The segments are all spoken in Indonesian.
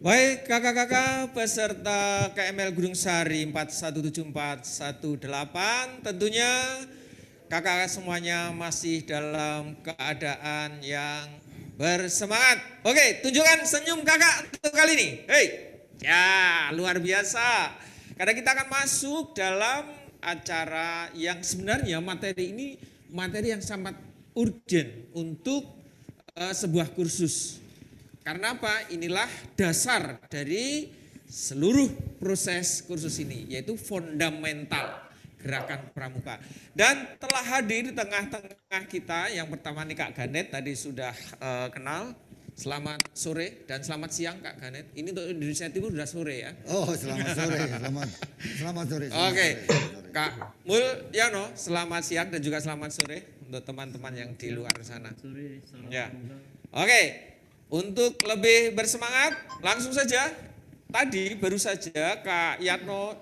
Baik kakak-kakak peserta KML Gunung Sari 417418, tentunya kakak-kakak semuanya masih dalam keadaan yang bersemangat. Oke, tunjukkan senyum kakak untuk kali ini. Hei, ya luar biasa. Karena kita akan masuk dalam acara yang sebenarnya materi ini materi yang sangat urgent untuk sebuah kursus. Karena apa? Inilah dasar dari seluruh proses kursus ini, yaitu fundamental gerakan pramuka. Dan telah hadir di tengah-tengah kita yang pertama nih Kak Ganet, tadi sudah kenal. Selamat sore dan selamat siang Kak Ganet. Ini untuk Indonesia Timur sudah sore ya. Oh, selamat sore, selamat sore. Oke, Kak Mulyono, selamat siang dan juga selamat sore untuk teman-teman yang di luar sana. Ya. Oke. Untuk lebih bersemangat, langsung saja. Tadi baru saja Kak Yatno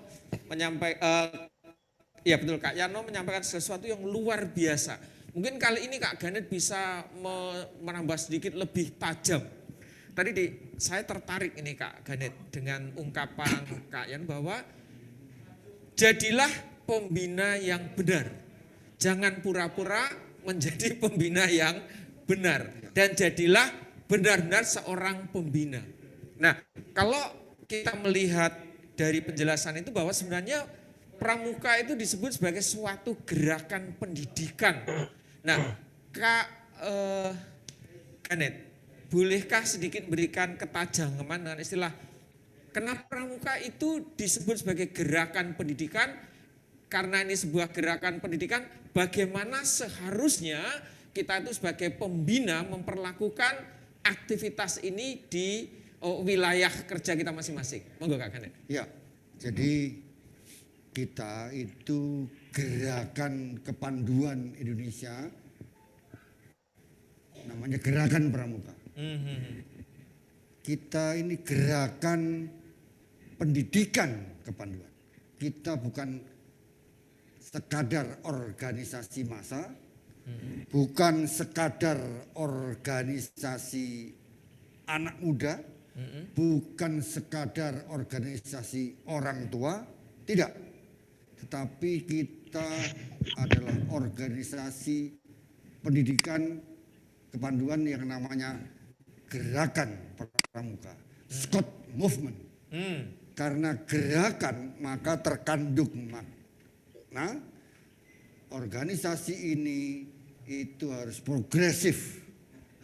Kak Yatno menyampaikan sesuatu yang luar biasa. Mungkin kali ini Kak Ganet bisa menambah sedikit lebih tajam. Tadi saya tertarik ini Kak Ganet dengan ungkapan Kak Yan bahwa jadilah pembina yang benar. Jangan pura-pura menjadi pembina yang benar. Dan jadilah benar-benar seorang pembina. Nah, kalau kita melihat dari penjelasan itu bahwa sebenarnya pramuka itu disebut sebagai suatu gerakan pendidikan. Nah, Kak Ganet, bolehkah sedikit berikan ketajaman dengan istilah kenapa pramuka itu disebut sebagai gerakan pendidikan? Karena ini sebuah gerakan pendidikan, bagaimana seharusnya kita itu sebagai pembina memperlakukan aktivitas ini di wilayah kerja kita masing-masing. Monggo Kak Ganet. Ya, jadi kita itu gerakan kepanduan Indonesia, namanya gerakan pramuka. Kita ini gerakan pendidikan kepanduan. Kita bukan sekadar organisasi massa, bukan sekadar organisasi anak muda, bukan sekadar organisasi orang tua, tidak. Tetapi kita adalah organisasi pendidikan kepanduan yang namanya gerakan pramuka, Scott Movement. Karena gerakan maka terkandung makna organisasi ini itu harus progresif,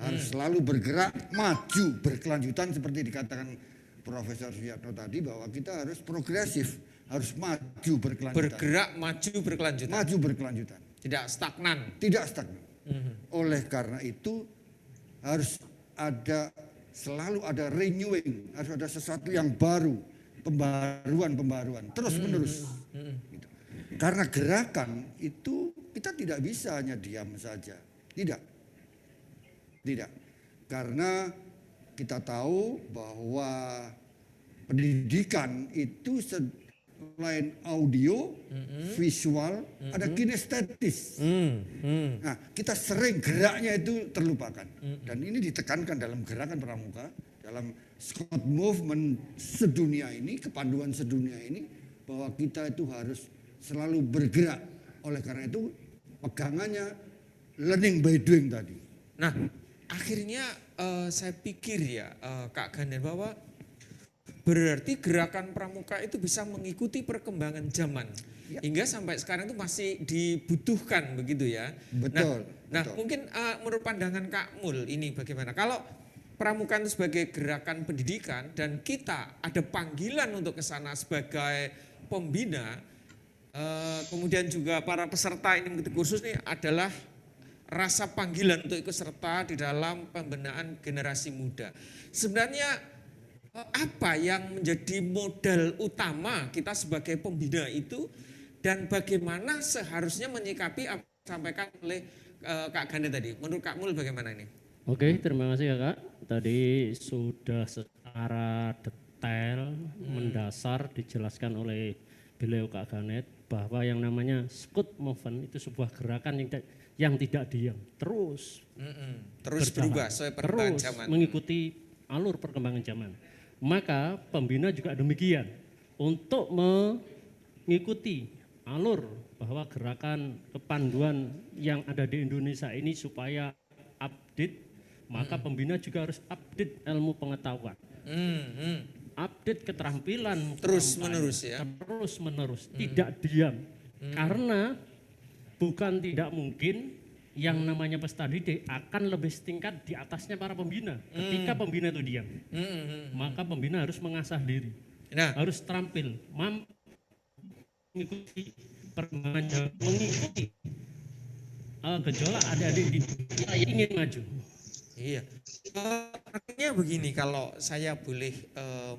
harus selalu bergerak maju berkelanjutan seperti dikatakan Profesor Suyatno tadi bahwa kita harus progresif, harus maju berkelanjutan. Bergerak maju berkelanjutan. Maju berkelanjutan. Tidak stagnan. Tidak stagnan. Oleh karena itu harus selalu ada renewing, harus ada sesuatu yang baru, pembaruan terus menerus. Gitu. Karena gerakan itu kita tidak bisa hanya diam saja. Tidak. Karena kita tahu bahwa pendidikan itu selain audio, visual, ada kinestetis. Nah, kita sering geraknya itu terlupakan. Dan ini ditekankan dalam gerakan pramuka, dalam Scott Movement sedunia ini, kepanduan sedunia ini, bahwa kita itu harus selalu bergerak. Oleh karena itu pegangannya learning by doing tadi. Nah, akhirnya saya pikir ya Kak Ganet bahwa berarti gerakan pramuka itu bisa mengikuti perkembangan zaman. Ya. Hingga sampai sekarang itu masih dibutuhkan begitu ya. Betul. Nah mungkin menurut pandangan Kak Mul ini bagaimana? Kalau pramuka itu sebagai gerakan pendidikan dan kita ada panggilan untuk ke sana sebagai pembina, kemudian juga para peserta ini mengikuti kursus ini adalah rasa panggilan untuk ikut serta di dalam pembinaan generasi muda. Sebenarnya apa yang menjadi modal utama kita sebagai pembina itu dan bagaimana seharusnya menyikapi apa yang disampaikan oleh Kak Ganet tadi? Menurut Kak Mul bagaimana ini? Oke, terima kasih Kakak. Tadi sudah secara detail, mendasar dijelaskan oleh beliau Kak Ganet bahwa yang namanya Scott Movement itu sebuah gerakan yang tidak diam, terus berubah sesuai perkembangan zaman, mengikuti alur perkembangan zaman. Maka pembina juga demikian untuk mengikuti alur bahwa gerakan kepanduan yang ada di Indonesia ini supaya update, maka pembina juga harus update ilmu pengetahuan, update keterampilan Terus menerus ya. terus menerus, tidak diam. Karena bukan tidak mungkin yang namanya peserta didik akan lebih setingkat di atasnya para pembina. Ketika pembina itu diam, maka pembina harus mengasah diri, Nah, harus terampil, mampu mengikuti perkembangan zaman, mengikuti gejolak adik-adik kita yang ingin maju. iya. Artinya begini, kalau saya boleh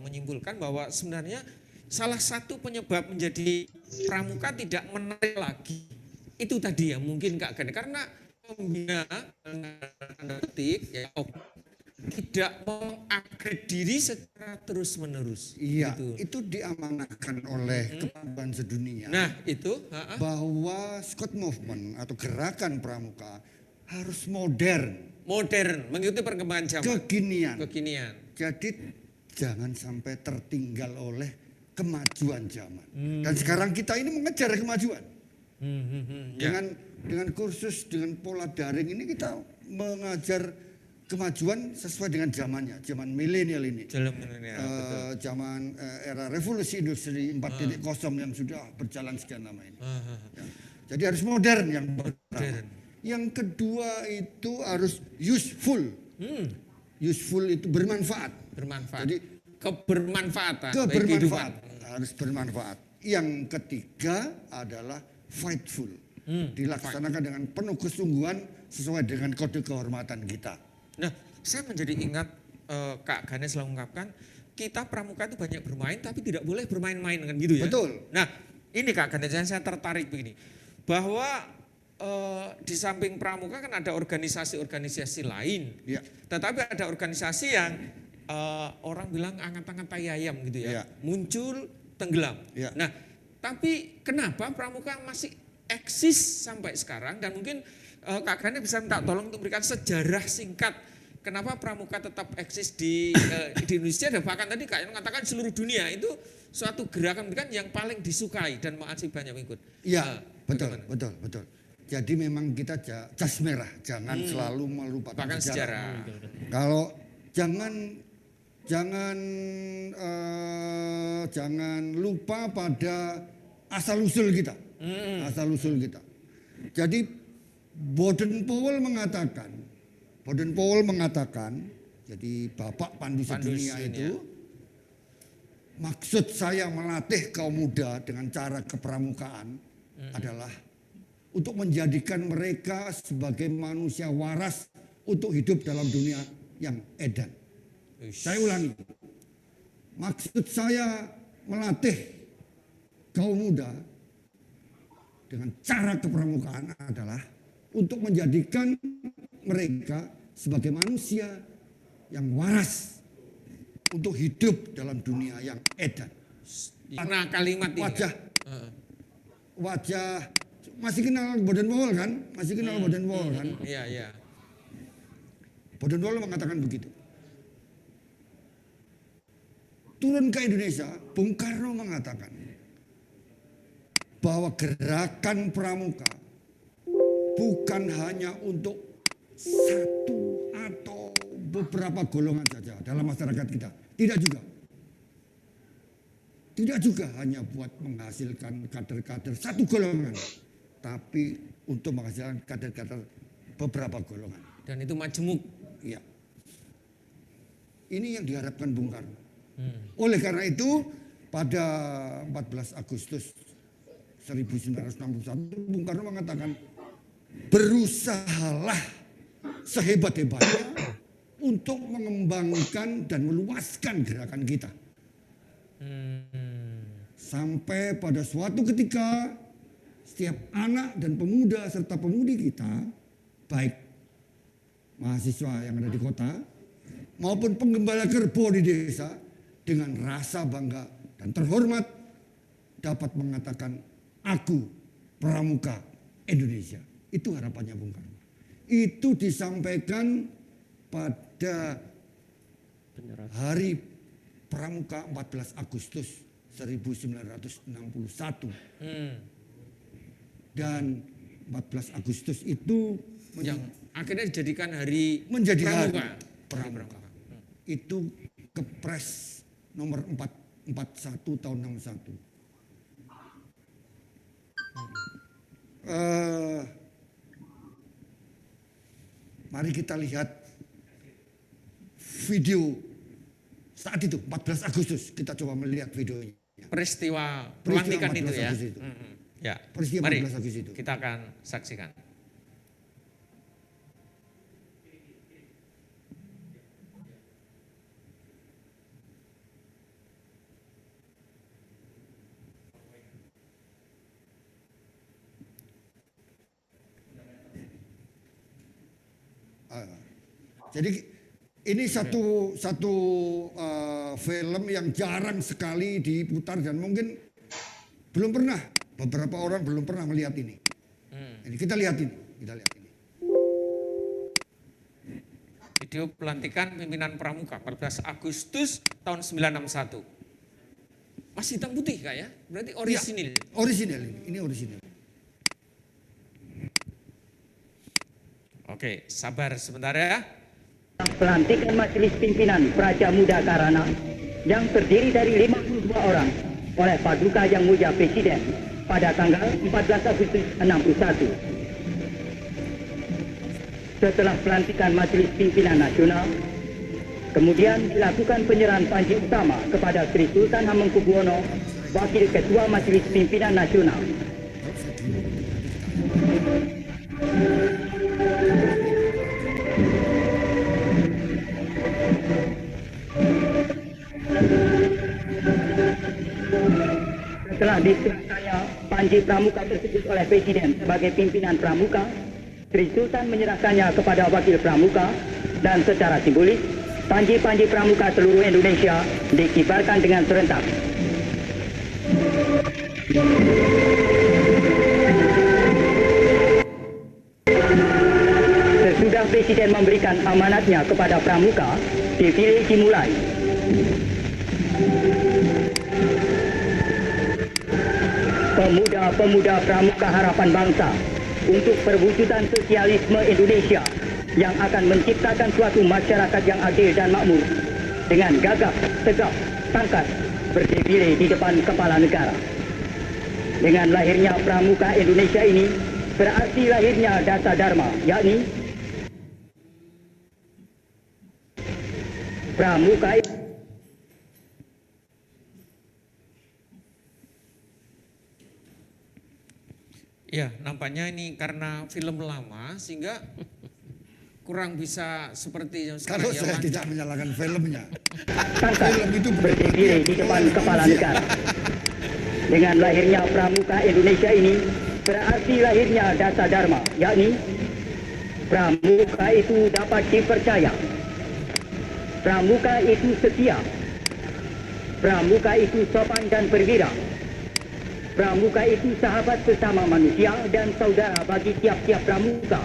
menyimpulkan bahwa sebenarnya salah satu penyebab menjadi pramuka tidak menarik lagi itu tadi ya mungkin Kak Gani, karena pembina tanda petik ya tidak mengupgrade diri secara terus menerus. Iya, Gitu. itu diamanahkan oleh kepanduan sedunia. Nah itu, Bahwa Scott Movement atau gerakan pramuka harus modern, mengikuti perkembangan zaman, kekinian. Jadi jangan sampai tertinggal oleh kemajuan zaman. Dan sekarang kita ini mengejar kemajuan. Ya. Dengan kursus, dengan pola daring ini kita mengajar kemajuan sesuai dengan zamannya, zaman milenial ini. Jalan milenial, betul. Zaman era revolusi industri 4.0 yang sudah berjalan sekian lama ini. Ya. Jadi harus modern yang pertama. Yang kedua itu harus useful. Useful itu bermanfaat. Jadi Kebermanfaatan harus bermanfaat. Yang ketiga adalah fightful. Dilaksanakan dengan penuh kesungguhan sesuai dengan kode kehormatan kita. Nah, saya menjadi ingat Kak Ganes selalu mengungkapkan kita pramuka itu banyak bermain tapi tidak boleh bermain-main kan gitu ya. Betul. Nah, ini Kak Ganes saya tertarik begini. Bahwa di samping pramuka kan ada organisasi-organisasi lain. Ya. Tetapi ada organisasi yang orang bilang angkat-angkat tai ayam gitu ya. Ya. Muncul tenggelam. Ya. Nah, tapi kenapa pramuka masih eksis sampai sekarang dan mungkin Kak Gani bisa minta tolong untuk memberikan sejarah singkat kenapa pramuka tetap eksis di Indonesia dan bahkan tadi Kak Yon mengatakan seluruh dunia itu suatu gerakan yang paling disukai dan masih banyak mengikut. Iya, betul. Jadi memang kita jas merah, jangan selalu melupakan sejarah. Kalau jangan lupa pada asal usul kita. Jadi Baden-Powell mengatakan, jadi Bapak Pandu Sedunia itu, maksud saya melatih kaum muda dengan cara kepramukaan adalah untuk menjadikan mereka sebagai manusia waras untuk hidup dalam dunia yang edan. Saya ulangi, maksud saya melatih kaum muda dengan cara kepramukaan adalah untuk menjadikan mereka sebagai manusia yang waras untuk hidup dalam dunia yang edan. Nah kalimat ini wajah masih kenal Baden-Powell kan? Iya. Baden-Powell mengatakan begitu. Turun ke Indonesia, Bung Karno mengatakan bahwa gerakan pramuka bukan hanya untuk satu atau beberapa golongan saja dalam masyarakat kita. Tidak juga hanya buat menghasilkan kader-kader satu golongan, tapi untuk menghasilkan kader-kader beberapa golongan. Dan itu majemuk. Iya. Ini yang diharapkan Bung Karno. Oleh karena itu pada 14 Agustus 1961 Bung Karno mengatakan berusahalah sehebat-hebatnya untuk mengembangkan dan meluaskan gerakan kita. Sampai pada suatu ketika setiap anak dan pemuda serta pemudi kita, baik mahasiswa yang ada di kota maupun penggembala kerbau di desa, dengan rasa bangga dan terhormat dapat mengatakan aku pramuka Indonesia. Itu harapannya Bung Karno. Itu disampaikan pada hari Pramuka 14 Agustus 1961. Dan 14 Agustus itu Yang akhirnya dijadikan hari menjadi Pramuka. hari Pramuka. Itu Kepres nomor 441 tahun 61. Mari kita lihat video saat itu 14 Agustus, kita coba melihat videonya. Peristiwa pelantikan itu 14 ya. Agustus itu. Ya. Peristiwa Mari 14 Agustus itu. kita akan saksikan. Jadi ini satu film yang jarang sekali diputar dan mungkin belum pernah, beberapa orang belum pernah melihat ini. Jadi kita lihat ini. Video pelantikan pimpinan Pramuka 14 Agustus tahun 961. Masih hitam putih Kak ya? Berarti orisinil. Ya, orisinil ini orisinil. Oke, sabar sebentar ya. Pelantikan Majelis Pimpinan Praja Muda Karana yang terdiri dari 52 orang oleh Paduka Yang Mulia Presiden pada tanggal 14 Agustus 61. Setelah pelantikan Majelis Pimpinan Nasional, kemudian dilakukan penyerahan panji utama kepada Sri Sultan Hamengkubuwono, Wakil Ketua Majelis Pimpinan Nasional. Setelah diserahkannya panji pramuka tersebut oleh Presiden sebagai pimpinan pramuka, Sri Sultan menyerahkannya kepada wakil pramuka dan secara simbolis panji-panji pramuka seluruh Indonesia dikibarkan dengan serentak. Sesudah Presiden memberikan amanatnya kepada pramuka, defile dimulai. Pemuda-pemuda pramuka harapan bangsa untuk perwujudan sosialisme Indonesia yang akan menciptakan suatu masyarakat yang adil dan makmur dengan gagah, tegap, tangkas berdefile di depan kepala negara. Dengan lahirnya pramuka Indonesia ini berarti lahirnya Dasa Dharma, yakni pramuka. Ya, nampaknya ini karena film lama sehingga kurang bisa seperti yang sekarang. Kalau ya, saya lancar. tidak menyalahkan filmnya. Tangkas Film itu berdiri di depan kepala negara. Dengan lahirnya pramuka Indonesia ini berarti lahirnya Dasa Dharma, yakni pramuka itu dapat dipercaya, pramuka itu setia, pramuka itu sopan dan berwira, pramuka itu sahabat sesama manusia dan saudara bagi tiap-tiap pramuka.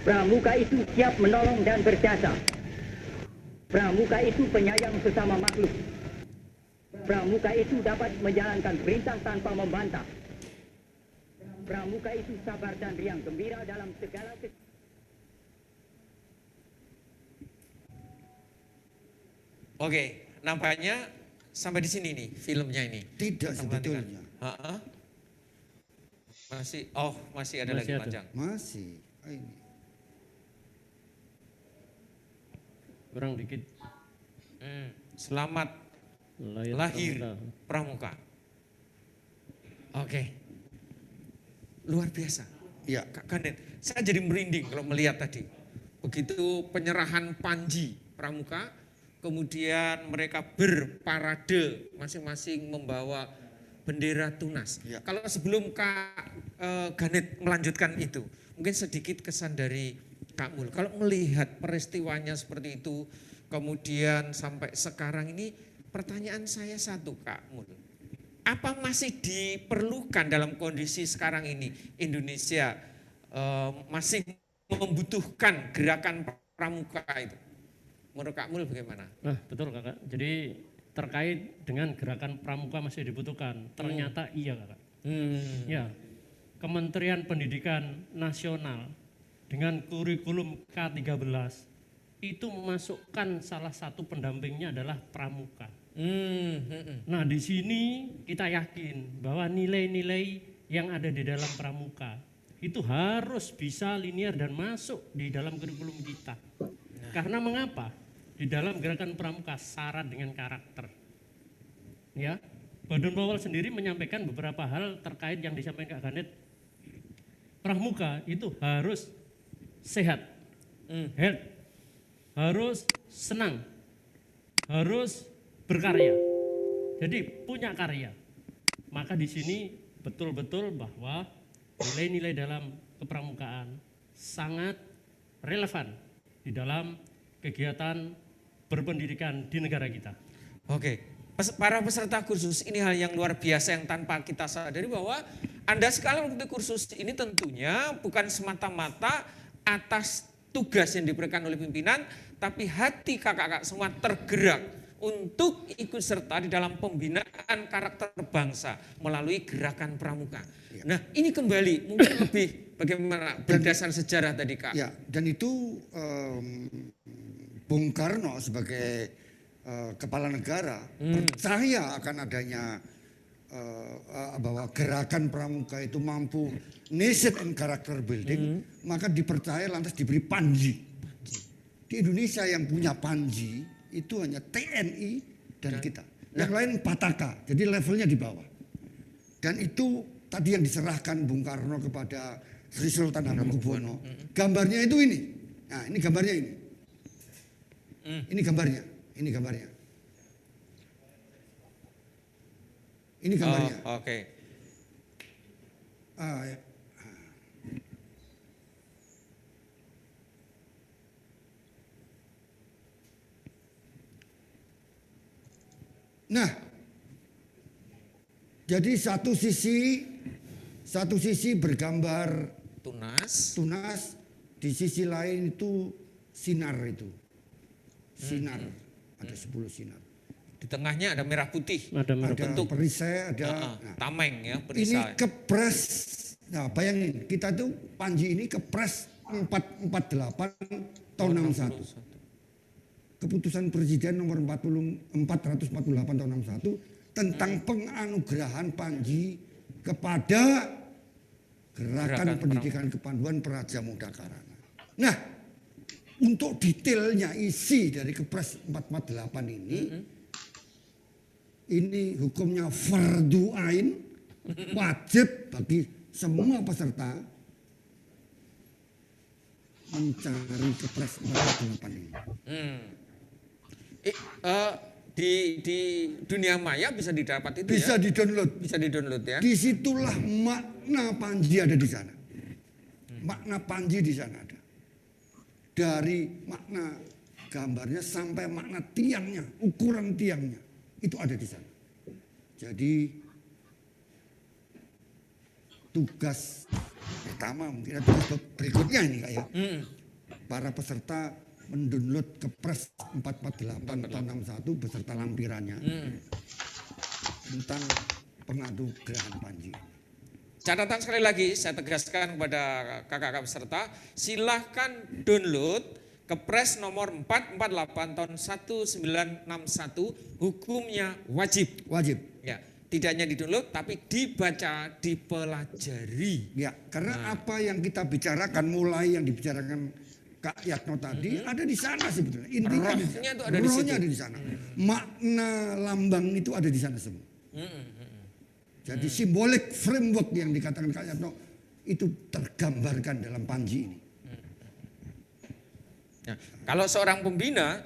Pramuka itu siap menolong dan berjasa. Pramuka itu penyayang sesama makhluk. Pramuka itu dapat menjalankan perintah tanpa membantah. Pramuka itu sabar dan riang gembira dalam segala Oke, nampaknya sampai di sini nih filmnya ini. Tidak sebetulnya. Masih ada Masih lagi ada. panjang. Masih. Ini. Kurang dikit. Selamat lahir pramuka. Oke. Luar biasa. Ya. Kak Ganet, saya jadi merinding kalau melihat tadi. Begitu penyerahan panji pramuka, kemudian mereka berparade masing-masing membawa bendera tunas. Ya. Kalau sebelum Kak Ganet melanjutkan itu, mungkin sedikit kesan dari Kak Mul. Kalau melihat peristiwanya seperti itu, kemudian sampai sekarang ini, pertanyaan saya satu Kak Mul. Apa masih diperlukan dalam kondisi sekarang ini Indonesia masih membutuhkan gerakan pramuka itu? menurut Kak Mul bagaimana? Nah, betul Kakak. Jadi terkait dengan gerakan pramuka masih dibutuhkan. Ternyata iya Kakak. Ya, Kementerian Pendidikan Nasional dengan kurikulum K13 itu memasukkan salah satu pendampingnya adalah pramuka. Nah, di sini kita yakin bahwa nilai-nilai yang ada di dalam pramuka itu harus bisa linear dan masuk di dalam kurikulum kita. Karena mengapa? Di dalam gerakan pramuka syarat dengan karakter. Ya, Badan Pawal sendiri menyampaikan beberapa hal terkait yang disampaikan Kak Ganet. Pramuka itu harus sehat, health, harus senang, harus berkarya. Jadi punya karya. Maka di sini betul-betul bahwa nilai-nilai dalam kepramukaan sangat relevan di dalam kegiatan berpendidikan di negara kita. Oke, para peserta kursus ini hal yang luar biasa yang tanpa kita sadari bahwa Anda sekalian mengikuti kursus ini tentunya bukan semata-mata atas tugas yang diberikan oleh pimpinan, tapi hati kakak-kakak semua tergerak untuk ikut serta di dalam pembinaan karakter bangsa melalui gerakan pramuka. Nah, ini kembali mungkin lebih bagaimana berdasar sejarah tadi Kak. Ya, dan itu Bung Karno sebagai kepala negara percaya akan adanya bahwa gerakan pramuka itu mampu nation and character building, maka dipercaya lantas diberi Panji. Di Indonesia yang punya Panji itu hanya TNI dan kita. Yang lain Pataka, jadi levelnya di bawah. Dan itu tadi yang diserahkan Bung Karno kepada Sri Sultan Hamengkubuwono. Gambarnya itu ini. Nah, ini gambarnya ini. Ini gambarnya. Ini gambarnya. Ini gambarnya. Oh, oke. Ya. Nah, jadi satu sisi bergambar Tunas, di sisi lain itu sinar itu. Sinar, ada 10 sinar. di tengahnya ada merah putih. Ada Ada bentuk perisai, ada tameng ya, ini perisai. kepres. Nah, bayangin kita tuh Panji ini kepres 448 tahun 61. Keputusan Presiden nomor 448 tahun 61 tentang penganugerahan Panji kepada Gerakan Pendidikan Kepanduan Praja Muda Karana. Nah, untuk detailnya isi dari Kepres 448 ini hukumnya fardhu ain, wajib bagi semua peserta mencari Kepres 448 ini. Di dunia maya bisa didapat itu Bisa ya? di-download. Bisa di-download ya? Disitulah makna Panji ada di sana. Makna Panji di sana ada. Dari makna gambarnya sampai makna tiangnya, ukuran tiangnya, itu ada di sana. Jadi tugas pertama mungkin tugas berikutnya ini kayak para peserta mendownload Kepres 448 tahun 61 beserta lampirannya tentang penganugerahan Panji. Catatan sekali lagi saya tegaskan kepada kakak-kakak peserta, silahkan download Kepres nomor 448 tahun 1961, hukumnya wajib. Wajib. Ya, tidak hanya di-download tapi dibaca, dipelajari. Ya, karena apa yang kita bicarakan mulai yang dibicarakan Kak Yatno tadi ada di sana sebetulnya. Intinya Rohnya itu ada di situ. Rohnya ada di sana. Makna lambang itu ada di sana semua. Jadi simbolik framework yang dikatakan Kak Yatno itu tergambarkan dalam Panji ini. Nah, kalau seorang pembina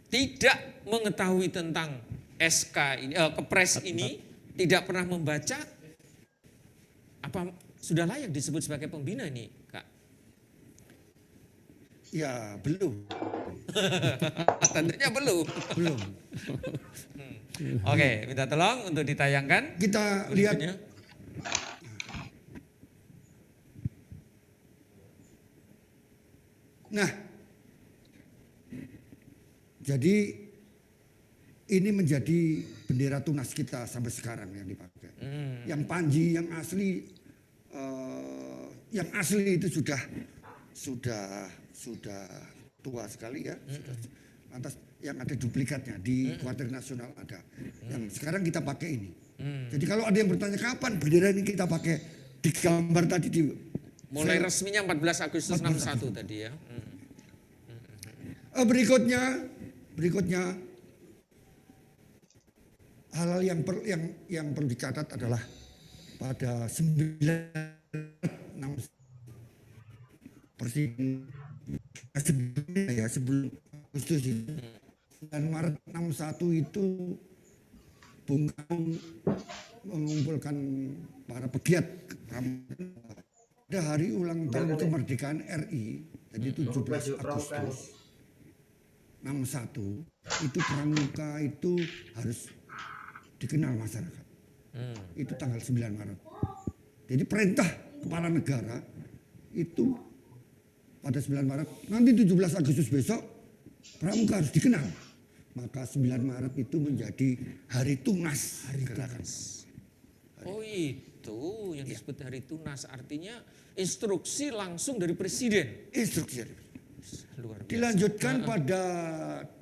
tidak mengetahui tentang SK ini, Kepres ini, tidak pernah membaca, apa sudah layak disebut sebagai pembina ini, Kak? Ya, belum. Tentunya belum. Belum. Oke, minta tolong untuk ditayangkan. Kita lihat berikutnya. Nah, Jadi ini menjadi bendera tunas kita sampai sekarang yang dipakai. Yang Panji, yang asli itu sudah tua sekali ya. Lantas yang ada duplikatnya di Kuartir Nasional ada. Yang sekarang kita pakai ini. Jadi kalau ada yang bertanya kapan bendera ini kita pakai, di gambar tadi Mulai resminya 14 Agustus 61 tadi ya. Berikutnya hal yang perlu dicatat adalah pada 9 sebelum Agustus itu, dan Maret 61 itu Bung Karno mengumpulkan para pegiat pada hari ulang tahun kemerdekaan RI, jadi 17 Agustus 61 itu pramuka itu harus dikenal masyarakat. Itu tanggal 9 Maret. Jadi perintah kepala negara itu pada 9 Maret, nanti 17 Agustus besok pramuka harus dikenal. Maka 9 Maret itu menjadi hari tunas. Oh itu yang disebut hari tunas, artinya instruksi langsung dari presiden. Instruksi. Luar biasa. Dilanjutkan pada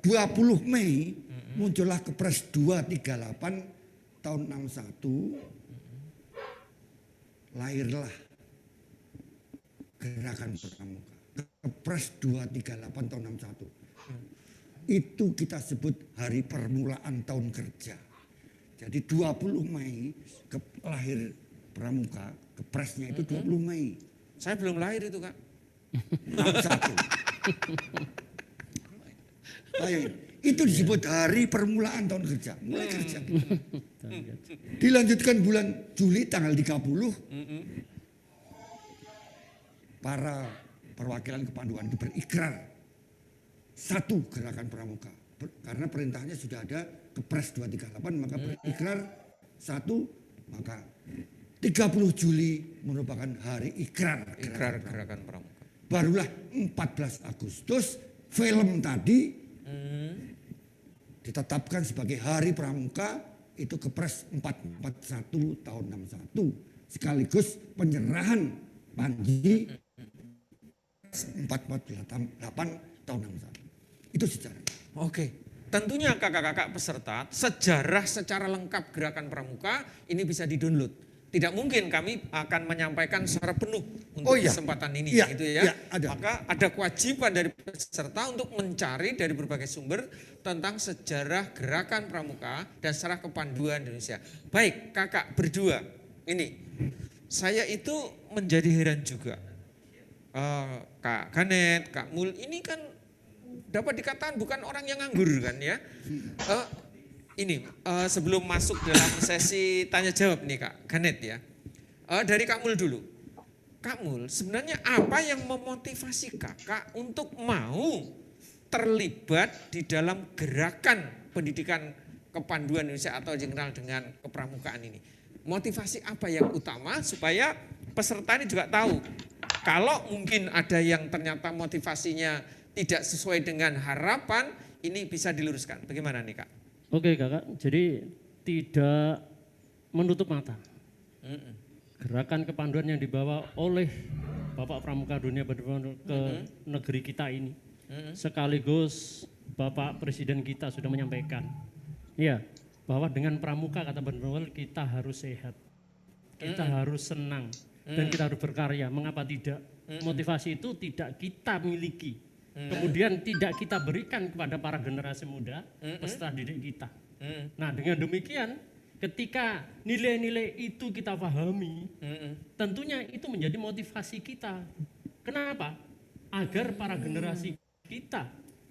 20 Mei muncullah Kepres 238 tahun 61. Lahirlah gerakan pramuka. Kepres 238 tahun 61. Itu kita sebut hari permulaan tahun kerja. Jadi 20 Mei lahir pramuka, kepresnya itu 20 Mei. Saya belum lahir itu Kak. 61. Bayangin, itu disebut hari permulaan tahun kerja, mulai kerja. Dilanjutkan bulan Juli tanggal 30, para perwakilan kepanduan itu berikrar satu gerakan pramuka. Karena perintahnya sudah ada Kepres 238, maka berikrar satu, maka 30 Juli merupakan hari ikrar gerakan pramuka. Barulah 14 Agustus film tadi ditetapkan sebagai hari pramuka, itu Kepres 441 tahun 61, sekaligus penyerahan Panji 448 tahun 61. Itu sejarah. Oke, tentunya kakak-kakak peserta, sejarah secara lengkap gerakan pramuka ini bisa di-download. Tidak mungkin kami akan menyampaikan secara penuh untuk kesempatan ini, gitu ya. Ada. Maka ada kewajiban dari peserta untuk mencari dari berbagai sumber tentang sejarah gerakan pramuka dan sejarah kepanduan Indonesia. Baik, kakak berdua, ini saya itu menjadi heran juga. Kak Ganet, Kak Mul, ini kan dapat dikatakan bukan orang yang nganggur kan ya. Sebelum masuk dalam sesi tanya jawab nih Kak Ganet ya. Dari Kak Mul dulu. Kak Mul, sebenarnya apa yang memotivasi kakak untuk mau terlibat di dalam gerakan pendidikan kepanduan Indonesia atau yang dikenal dengan kepramukaan ini? Motivasi apa yang utama supaya peserta ini juga tahu kalau mungkin ada yang ternyata motivasinya tidak sesuai dengan harapan, ini bisa diluruskan. Bagaimana nih Kak? Oke kakak, jadi tidak menutup mata. Gerakan kepanduan yang dibawa oleh Bapak Pramuka Dunia ke negeri kita ini, sekaligus Bapak Presiden kita sudah menyampaikan, ya, bahwa dengan pramuka kata Benwell kita harus sehat, kita harus senang, dan kita harus berkarya. Mengapa tidak? Motivasi itu tidak kita miliki. Kemudian tidak kita berikan kepada para generasi muda peserta didik kita. Nah dengan demikian ketika nilai-nilai itu kita pahami, tentunya itu menjadi motivasi kita. Kenapa? Agar para generasi kita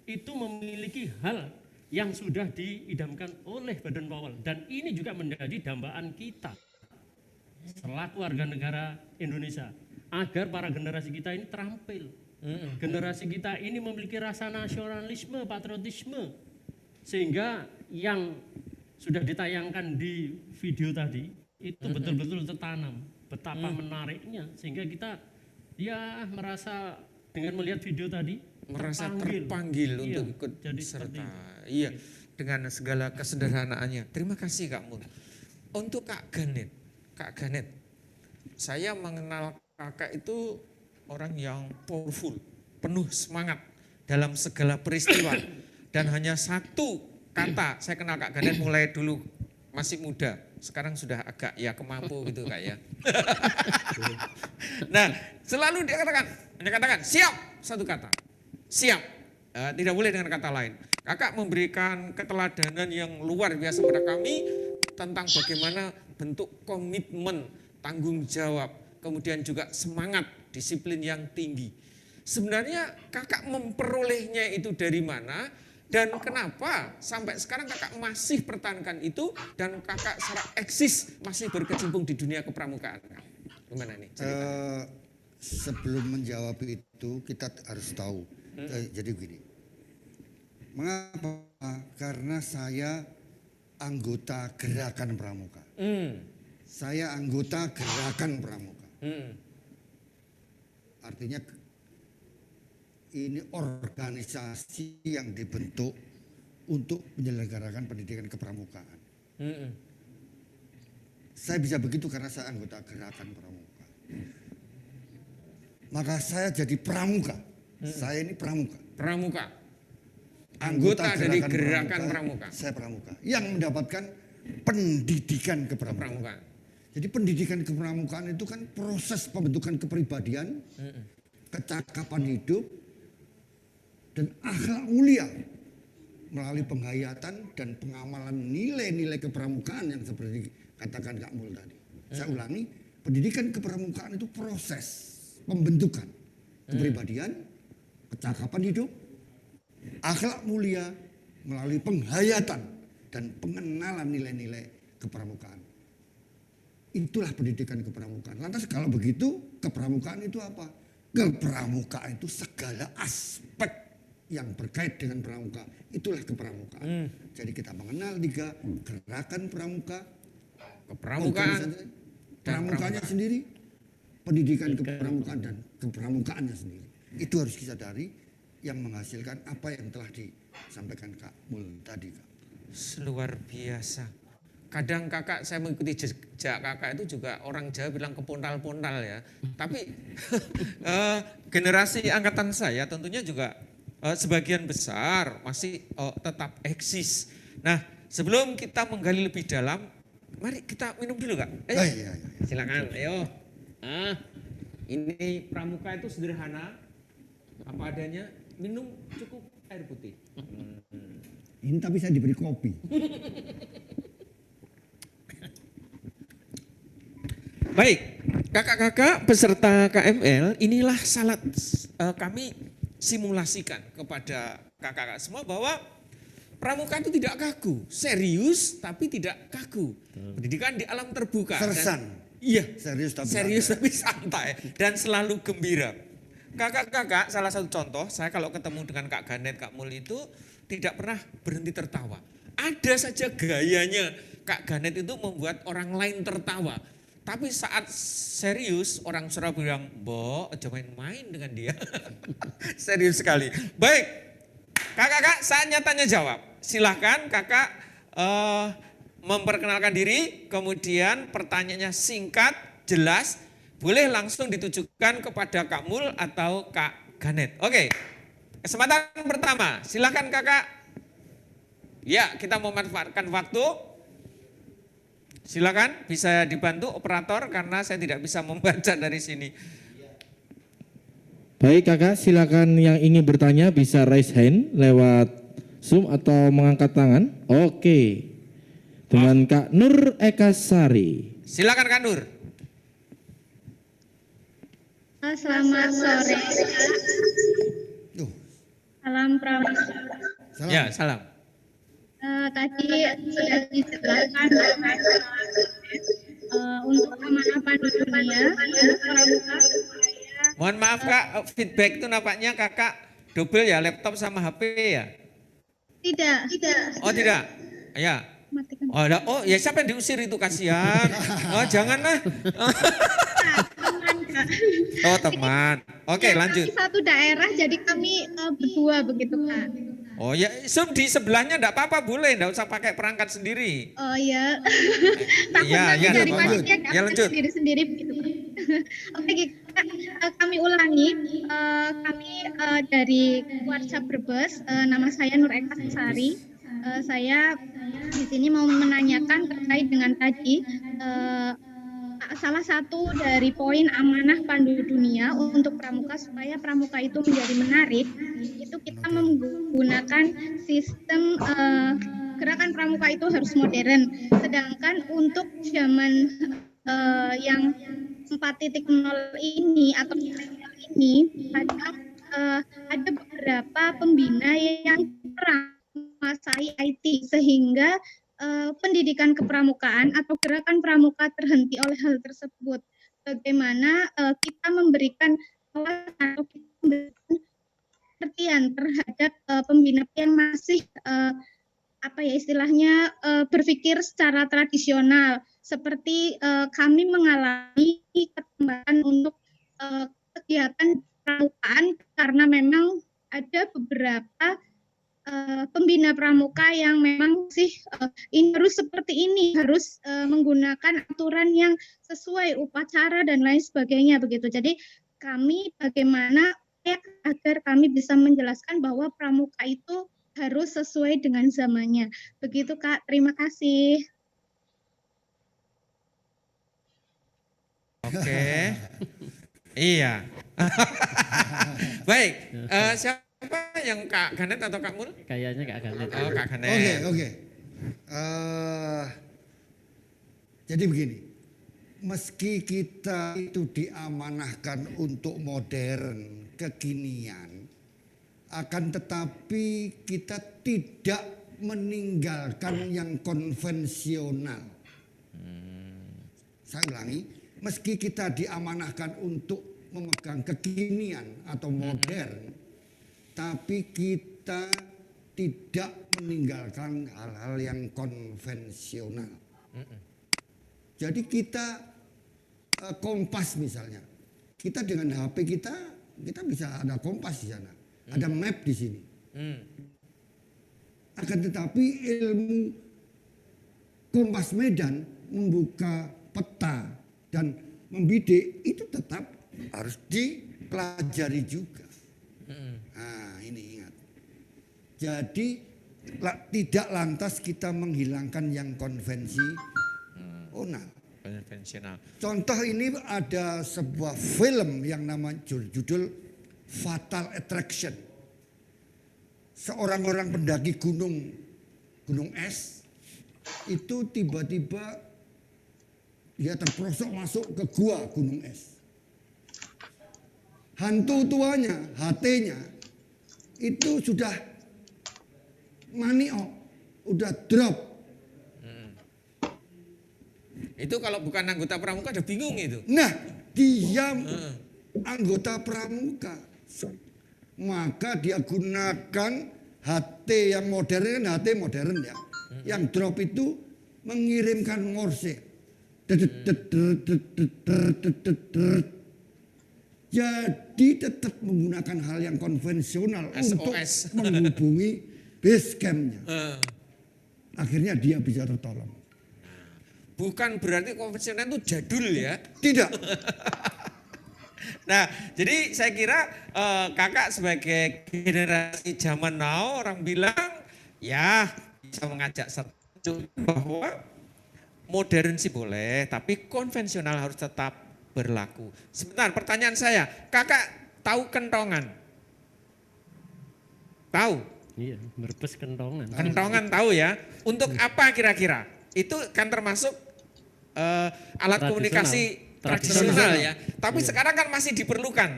itu memiliki hal yang sudah diidamkan oleh Badan Powell. Dan ini juga menjadi dambaan kita selaku warga negara Indonesia. Agar para generasi kita ini terampil. Generasi kita ini memiliki rasa nasionalisme, patriotisme, sehingga yang sudah ditayangkan di video tadi itu betul-betul tertanam, betapa menariknya, sehingga kita ya merasa dengan melihat video tadi merasa terpanggil Iya, untuk ikut jadi serta. seperti Iya, dengan segala kesederhanaannya. Terima kasih Kak Mul. Untuk Kak Ganet, saya mengenal kakak itu orang yang powerful, penuh semangat dalam segala peristiwa. Dan hanya satu kata, saya kenal Kak Ganet mulai dulu masih muda, sekarang sudah agak ya kemampu gitu Kak ya. Nah, selalu dia katakan siap, satu kata, siap. Tidak boleh dengan kata lain. Kakak memberikan keteladanan yang luar biasa pada kami tentang bagaimana bentuk komitmen, tanggung jawab, kemudian juga semangat, disiplin yang tinggi. Sebenarnya kakak memperolehnya itu dari mana dan kenapa sampai sekarang kakak masih pertahankan itu dan kakak secara eksis masih berkecimpung di dunia kepramukaan. Gimana nih ceritanya? Sebelum menjawab itu kita harus tahu. Jadi begini. Mengapa? Karena saya anggota gerakan pramuka. Saya anggota gerakan pramuka. Artinya ini organisasi yang dibentuk untuk menyelenggarakan pendidikan kepramukaan. Saya bisa begitu karena saya anggota gerakan pramuka. Maka saya jadi pramuka. Saya ini pramuka. Pramuka. Anggota dari gerakan pramuka. Saya pramuka. Yang mendapatkan pendidikan kepramukaan. Pramuka. Jadi pendidikan kepramukaan itu kan proses pembentukan kepribadian, kecakapan hidup, dan akhlak mulia melalui penghayatan dan pengamalan nilai-nilai kepramukaan yang seperti katakan Kak Mul tadi. Saya ulangi, pendidikan kepramukaan itu proses pembentukan kepribadian, kecakapan hidup, akhlak mulia melalui penghayatan dan pengenalan nilai-nilai kepramukaan. Itulah pendidikan kepramukaan. Lantas kalau begitu kepramukaan itu apa? Kepramukaan itu segala aspek yang berkait dengan pramuka. Itulah kepramukaan. Jadi kita mengenal 3 gerakan pramuka, Kepramukaan pramukanya sendiri, pendidikan kepramukaan dan kepramukaannya sendiri. Itu harus kita sadari yang menghasilkan apa yang telah disampaikan Kak Mul tadi, Kak. Luar biasa. Kadang kakak, saya mengikuti jejak kakak itu juga orang Jawa bilang kepontal-pontal ya. Tapi generasi angkatan saya tentunya juga sebagian besar masih tetap eksis. Nah, sebelum kita menggali lebih dalam, mari kita minum dulu Kak. Iya. Silakan, ayo. Ini pramuka itu sederhana, apa adanya, minum cukup air putih. Ini tapi saya diberi kopi. Baik, kakak-kakak peserta KML, inilah salat kami simulasikan kepada kakak-kakak semua bahwa pramuka itu tidak kaku, serius tapi tidak kaku. Pendidikan di alam terbuka. Sersan. Iya, Serius tapi santai dan selalu gembira. Kakak-kakak salah satu contoh, saya kalau ketemu dengan Kak Ganet, Kak Mul itu tidak pernah berhenti tertawa. Ada saja gayanya Kak Ganet itu membuat orang lain tertawa. Tapi saat serius orang Surabaya bilang, "Bo, aja main-main dengan dia." Serius sekali. Baik, kakak-kakak saatnya tanya jawab. Silahkan kakak memperkenalkan diri, kemudian pertanyaannya singkat, jelas, boleh langsung ditujukan kepada Kak Mul atau Kak Ganet. Oke, kesempatan pertama, silahkan kakak. Ya, kita memanfaatkan waktu. Silakan, bisa dibantu operator karena saya tidak bisa membaca dari sini. Baik kakak, silakan yang ingin bertanya bisa raise hand lewat Zoom atau mengangkat tangan. Oke, dengan Kak Nur Eka Sari. Silakan Kak Nur. Selamat sore. Salam pramuka. Salam. Ya, salam. Tadi sudah dijelaskan untuk aman apa di dunia pramuka. Mohon maaf Kak, feedback itu nampaknya kakak double ya, laptop sama HP ya? Tidak. Oh tidak? Ya. Matikan. Oh ya siapa yang diusir itu, kasihan. Oh jangan lah. Aman Kak. Oh teman. Oke Ya, lanjut. kami satu daerah, jadi kami berdua begitu Kak. Oh ya, di sebelahnya enggak apa-apa boleh, enggak usah pakai perangkat sendiri. Oh ya, takut Iya, nanti iya, dari nggak apa-apa. masjidnya Ya, Kak, lanjut. sendiri-sendiri begitu Kak. Oke, Kak, kami ulangi. Kami dari WhatsApp Brebes, nama saya Nur Eka Sari. Saya di sini mau menanyakan terkait dengan tadi salah satu dari poin amanah Pandu Dunia untuk pramuka supaya pramuka itu menjadi menarik, itu kita menggunakan sistem gerakan pramuka itu harus modern. Sedangkan untuk zaman yang 4.0 ini atau milenial ini kadang ada beberapa pembina yang kurang menguasai IT sehingga pendidikan kepramukaan atau gerakan pramuka terhenti oleh hal tersebut. Bagaimana kita memberikan atau kita memberikan pengertian terhadap pembina yang masih apa ya istilahnya berpikir secara tradisional, seperti kami mengalami perkembangan untuk kegiatan pramukaan karena memang ada beberapa pembina pramuka yang memang sih ini harus seperti ini, harus menggunakan aturan yang sesuai upacara dan lain sebagainya begitu. Jadi kami bagaimana agar kami bisa menjelaskan bahwa pramuka itu harus sesuai dengan zamannya. Begitu Kak, terima kasih. Oke. Iya. Baik, siapa yang Kak Ganet atau Kak Mul? Kayaknya Kak Ganet. Oh, Kak Ganet. Oke. Jadi begini, meski kita itu diamanahkan untuk modern, kekinian, akan tetapi kita tidak meninggalkan yang konvensional. Saya ulangi, meski kita diamanahkan untuk memegang kekinian atau modern, tapi kita tidak meninggalkan hal-hal yang konvensional. Jadi kita kompas misalnya, kita dengan HP kita bisa ada kompas di sana, ada map di sini. Akan tetapi ilmu kompas medan membuka peta dan membidik itu tetap harus dipelajari juga. Nah ini ingat. Jadi tidak lantas kita menghilangkan yang konvensional. Contoh ini ada sebuah film yang nama judul Fatal Attraction. Seorang pendaki gunung es itu tiba-tiba dia terperosok masuk ke gua gunung es. Hantu tuanya, HT-nya itu sudah maniok, udah drop. Itu kalau bukan anggota pramuka udah bingung itu. Nah, dia anggota pramuka. Maka dia gunakan HT yang modern, HT modern ya. Yang drop itu mengirimkan Morse. Jadi tetap menggunakan hal yang konvensional untuk menghubungi base campnya. Akhirnya dia bisa tertolong. Bukan berarti konvensional itu jadul ya. Tidak. Nah, jadi saya kira kakak sebagai generasi zaman now orang bilang ya bisa mengajak setuju bahwa modern sih boleh, tapi konvensional harus tetap berlaku. Sebentar, pertanyaan saya, kakak tahu kentongan? Tahu? Iya, Brebes kentongan. Kentongan tahu ya. Untuk apa kira-kira? Itu kan termasuk alat komunikasi tradisional ya. Tapi sekarang kan masih diperlukan,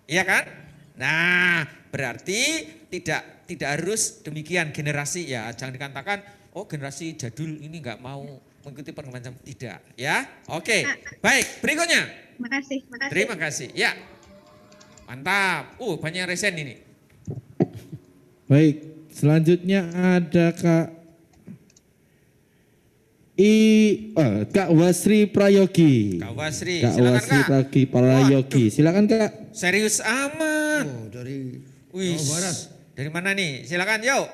ya kan? Nah, berarti tidak harus demikian generasi ya. Jangan dikatakan, oh generasi jadul ini nggak mau mengikuti perkembangan, tidak ya. Oke, baik. Berikutnya. Makasih. Terima kasih. Ya, mantap. Banyak resen ini. Baik, selanjutnya ada Kak Kak Wasri Prayogi. Kak Wasri, Kak silakan Wasri Kak. Prayogi. Silakan Kak. Serius amat. Oh, dari Wih, Jawa Barat. dari mana nih? Silakan, yuk.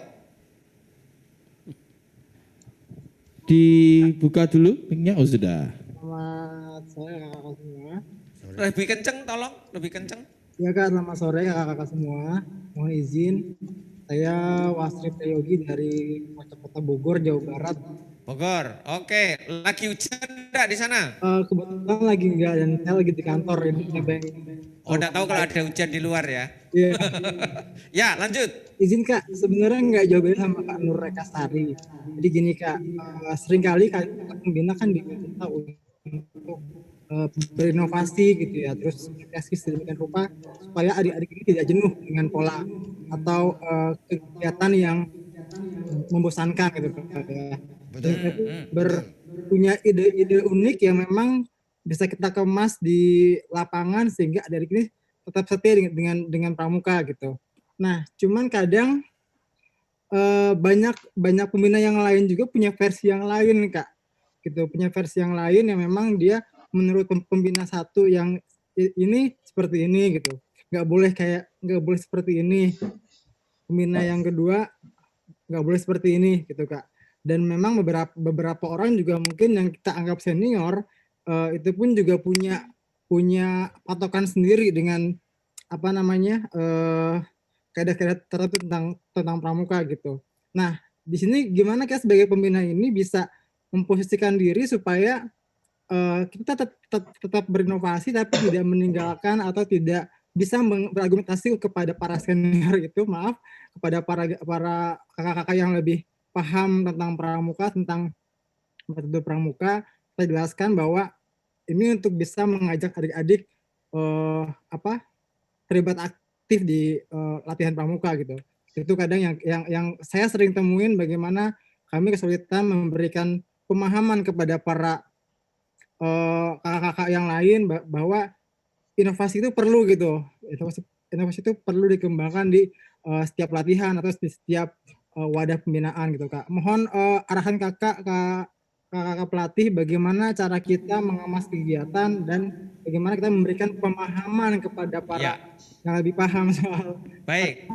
Dibuka dulu mic-nya. Oh sudah. Selamat sore kakak-kakak semua. Lebih kenceng tolong, lebih kenceng. Ya Kak, selamat sore kakak-kakak semua. Mohon izin, saya Wasri Prayogi dari Kota Bogor, Jawa Barat. Bogor, oke. Lagi hujan enggak di sana? Kebetulan lagi enggak dan saya lagi di kantor ini. Oh, enggak tahu kalau ada hujan di luar ya. Iya. Ya, lanjut. Izin Kak, sebenarnya enggak jauh beda sama Kak Nur Rekasari. Jadi gini Kak, seringkali Kak pembina kan diminta untuk berinovasi gitu ya, terus kreasi sedemikian rupa supaya adik-adik ini tidak jenuh dengan pola atau kegiatan yang membosankan gitu Kak ya. Punya ide-ide unik yang memang bisa kita kemas di lapangan sehingga adik-adik ini tetap setia dengan pramuka gitu. Nah, cuman kadang banyak pembina yang lain juga punya versi yang lain Kak, gitu, punya versi yang lain yang memang dia menurut pembina satu yang ini seperti ini gitu, nggak boleh seperti ini. Pembina yang kedua nggak boleh seperti ini gitu Kak. Dan memang beberapa orang juga mungkin yang kita anggap senior itu pun juga punya patokan sendiri dengan apa namanya kaidah-kaidah tertentu tentang pramuka gitu. Nah, di sini gimana kita sebagai pembina ini bisa memposisikan diri supaya kita tetap berinovasi tapi tidak meninggalkan atau tidak bisa berargumentasi kepada para senior itu, maaf, kepada para kakak-kakak yang lebih paham tentang pramuka, tentang metode pramuka. Kita jelaskan bahwa ini untuk bisa mengajak adik-adik terlibat aktif di latihan pramuka gitu. Itu kadang yang saya sering temuin, bagaimana kami kesulitan memberikan pemahaman kepada para kakak-kakak yang lain bahwa inovasi itu perlu gitu. Inovasi itu perlu dikembangkan di setiap latihan atau di setiap wadah pembinaan gitu Kak. Mohon arahan kakak pelatih, bagaimana cara kita mengemas kegiatan dan bagaimana kita memberikan pemahaman kepada para yang lebih paham soal. Baik.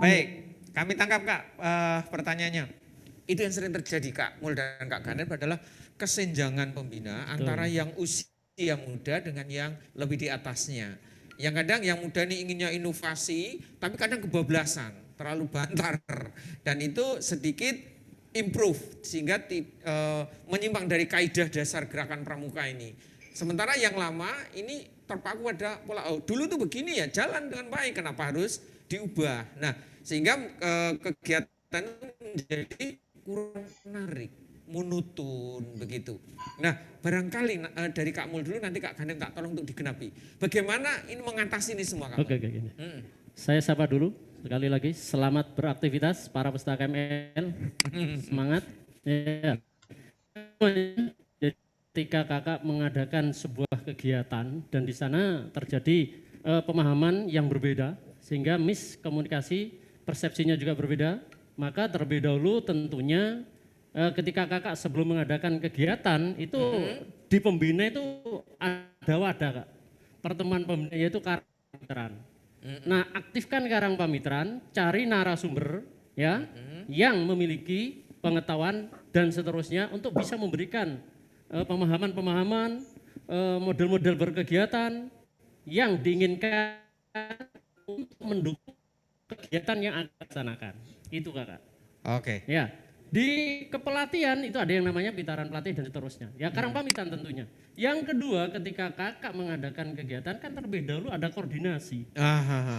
Kami tangkap Kak pertanyaannya. Itu yang sering terjadi Kak Mul dan Kak Ganet adalah kesenjangan pembina antara yang usia muda dengan yang lebih di atasnya. Yang kadang yang muda ini inginnya inovasi, tapi kadang kebablasan, terlalu bantar. Dan itu sedikit improve, sehingga menyimpang dari kaidah dasar gerakan pramuka ini. Sementara yang lama ini terpaku pada pola, oh dulu tuh begini ya, jalan dengan baik, kenapa harus diubah. Nah, sehingga kegiatan menjadi kurang menarik, monoton begitu. Nah, barangkali dari Kak Mul dulu, nanti Kak Ganem tak tolong untuk digenapi. Bagaimana ini mengatasi ini semua Kak? Oke. Saya sapa dulu sekali lagi. Selamat beraktivitas para peserta KML. Semangat. Ya. Ketika kakak mengadakan sebuah kegiatan dan di sana terjadi pemahaman yang berbeda sehingga miskomunikasi, persepsinya juga berbeda, maka terlebih dahulu tentunya ketika kakak sebelum mengadakan kegiatan itu di pembina itu ada wadah Kak. Pertemuan pembina yaitu karang pamitran. Nah, aktifkan karang pamitran, cari narasumber ya yang memiliki pengetahuan dan seterusnya untuk bisa memberikan pemahaman-pemahaman, model-model berkegiatan yang diinginkan untuk mendukung kegiatan yang akan dilaksanakan. Itu Kakak. Oke. Ya, di kepelatihan itu ada yang namanya pitaran pelatih dan seterusnya. Ya, karang pamitan tentunya. Yang kedua, ketika kakak mengadakan kegiatan kan terlebih dahulu ada koordinasi.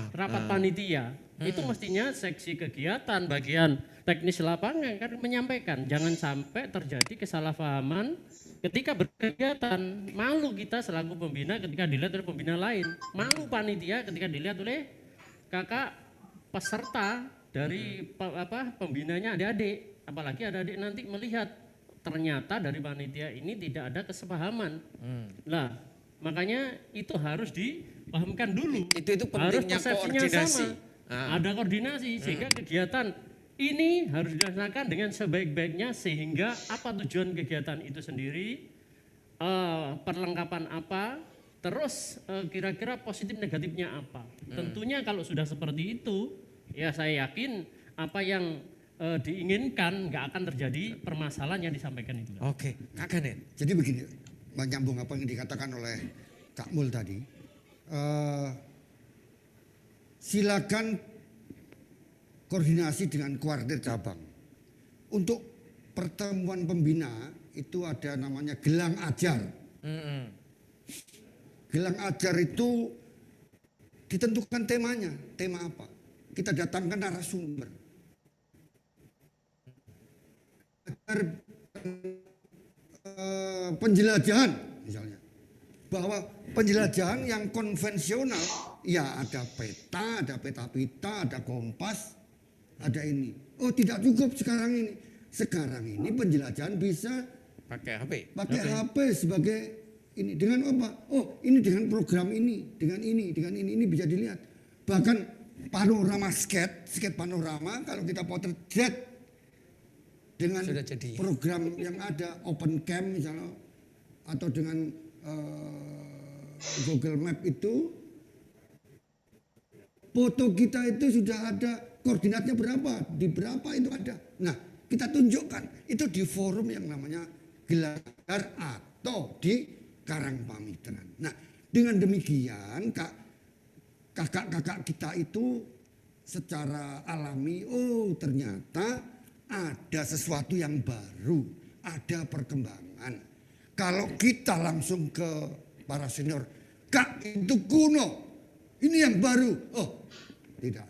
Rapat panitia. Itu mestinya seksi kegiatan, bagian teknis lapangan kan menyampaikan. Jangan sampai terjadi kesalahpahaman ketika berkegiatan. Malu kita selaku pembina ketika dilihat oleh pembina lain. Malu panitia ketika dilihat oleh kakak peserta dari pembinanya adik-adik. Apalagi adik-adik nanti melihat ternyata dari panitia ini tidak ada kesepahaman. Nah, makanya itu harus dipahamkan dulu. Itu pentingnya harus persepsinya koordinasi. sama. Ada koordinasi sehingga kegiatan ini harus dilaksanakan dengan sebaik-baiknya sehingga apa tujuan kegiatan itu sendiri, perlengkapan apa, terus kira-kira positif negatifnya apa. Tentunya kalau sudah seperti itu, ya saya yakin apa yang diinginkan nggak akan terjadi permasalahan yang disampaikan itu. Oke, Kak Ganet. Jadi begini, menyambung apa yang dikatakan oleh Kak Mul tadi. Silakan koordinasi dengan koordinator cabang. Untuk pertemuan pembina itu ada namanya gelang ajar. Gelang ajar itu ditentukan temanya. Tema apa? Kita datangkan narasumber. Agar penjelajahan misalnya. Bahwa penjelajahan yang konvensional, ya ada peta, ada kompas, ada ini. Oh tidak cukup sekarang ini. Sekarang ini penjelajahan bisa Pakai HP. pakai HP sebagai ini. Dengan apa? Oh ini dengan program ini, dengan ini bisa dilihat. Bahkan panorama skate panorama kalau kita potret dengan Sudah jadi. program yang ada open cam misalnya atau dengan Google Map itu foto kita itu sudah ada koordinatnya berapa, di berapa itu ada. Nah kita tunjukkan itu di forum yang namanya Gelar atau di Karangpamitran. Nah dengan demikian kakak-kakak kita itu secara alami, oh ternyata ada sesuatu yang baru, ada perkembangan. Kalau kita langsung ke para senior, Kak itu kuno, ini yang baru. Oh tidak,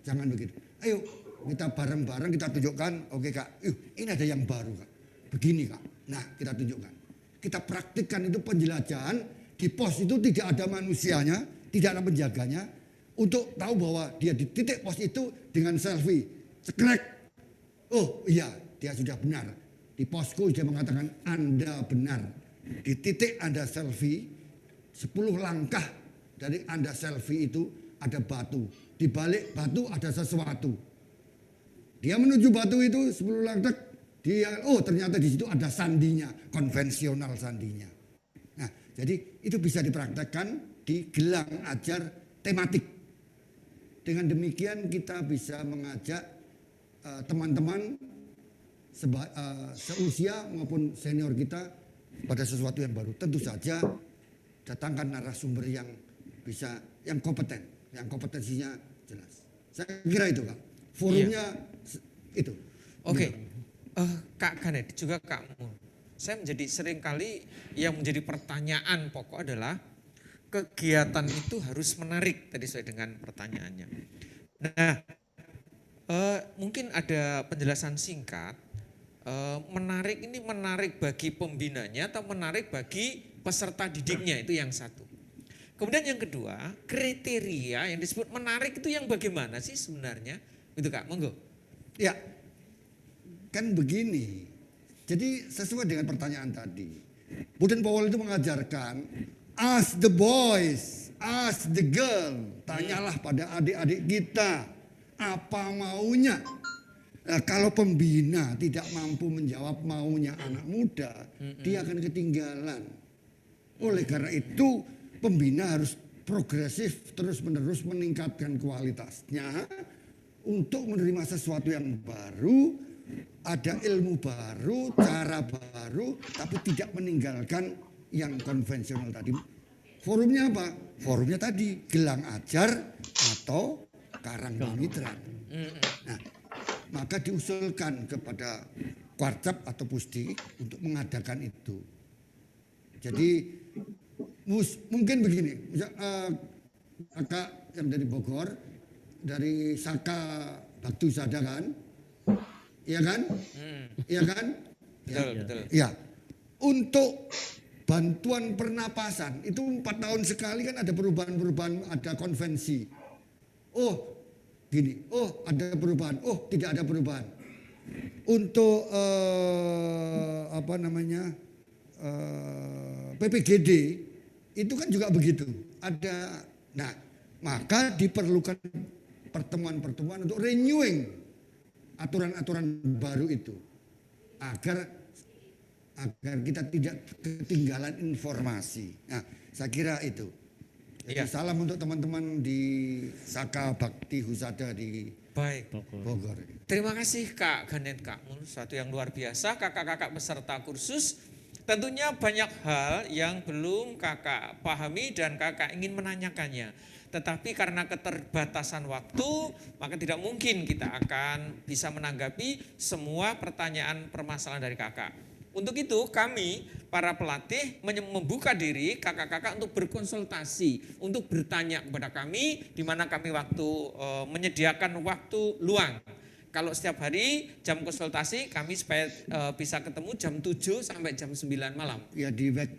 jangan begitu. Ayo kita bareng-bareng kita tunjukkan, oke Kak, ini ada yang baru Kak. Begini Kak, nah kita tunjukkan. Kita praktikkan itu penjelajahan, di pos itu tidak ada manusianya, tidak ada penjaganya. Untuk tahu bahwa dia di titik pos itu dengan selfie, cekrek. Oh iya, dia sudah benar. Di posku dia mengatakan Anda benar. Di titik Anda selfie, 10 langkah dari Anda selfie itu ada batu. Di balik batu ada sesuatu. Dia menuju batu itu 10 langkah, dia ternyata di situ ada sandinya, konvensional sandinya. Nah, jadi itu bisa dipraktekkan di gelang ajar tematik. Dengan demikian kita bisa mengajak teman-teman seusia maupun senior kita pada sesuatu yang baru. Tentu saja datangkan narasumber yang bisa, yang kompeten, yang kompetensinya jelas. Saya kira itu Kak. Forumnya itu. Oke. Kak Ganet juga Kak Mul. Saya menjadi sering kali yang menjadi pertanyaan pokok adalah kegiatan itu harus menarik tadi sesuai dengan pertanyaannya. Nah, mungkin ada penjelasan singkat. Menarik ini menarik bagi pembinanya atau menarik bagi peserta didiknya, itu yang satu. Kemudian yang kedua, kriteria yang disebut menarik itu yang bagaimana sih sebenarnya? Itu Kak, monggo. Ya, kan begini. Jadi sesuai dengan pertanyaan tadi. Buden Powell itu mengajarkan, ask the boys, ask the girl. Tanyalah pada adik-adik kita, apa maunya. Nah, kalau pembina tidak mampu menjawab maunya anak muda, dia akan ketinggalan. Oleh karena itu, pembina harus progresif terus-menerus meningkatkan kualitasnya untuk menerima sesuatu yang baru, ada ilmu baru, cara baru, tapi tidak meninggalkan yang konvensional tadi. Forumnya apa? Forumnya tadi gelang ajar atau Karangpamitran. Nah, maka diusulkan kepada Kwarcap atau Pusdi untuk mengadakan itu. Jadi mungkin begini, kakak yang dari Bogor, dari Saka Baktu Sada kan, iya kan, iya kan, Betul. ya. Untuk bantuan pernapasan itu 4 tahun sekali kan ada perubahan-perubahan, ada konvensi. Oh gini, oh ada perubahan, oh tidak ada perubahan. Untuk apa namanya PPGD itu kan juga begitu. Ada, nah maka diperlukan pertemuan-pertemuan untuk renewing aturan-aturan baru itu agar kita tidak ketinggalan informasi. Nah, saya kira itu. Jadi Iya. salam untuk teman-teman di Saka Bakti Husada di Baik. Bogor. Terima kasih Kak Ganet Kak Mul, suatu yang luar biasa. Kakak-kakak peserta kursus, tentunya banyak hal yang belum kakak pahami dan kakak ingin menanyakannya. Tetapi karena keterbatasan waktu, maka tidak mungkin kita akan bisa menanggapi semua pertanyaan permasalahan dari kakak. Untuk itu kami para pelatih membuka diri kakak-kakak untuk berkonsultasi, untuk bertanya kepada kami di mana kami menyediakan waktu luang. Kalau setiap hari jam konsultasi kami supaya bisa ketemu jam 7 sampai jam 9 malam. Ya di web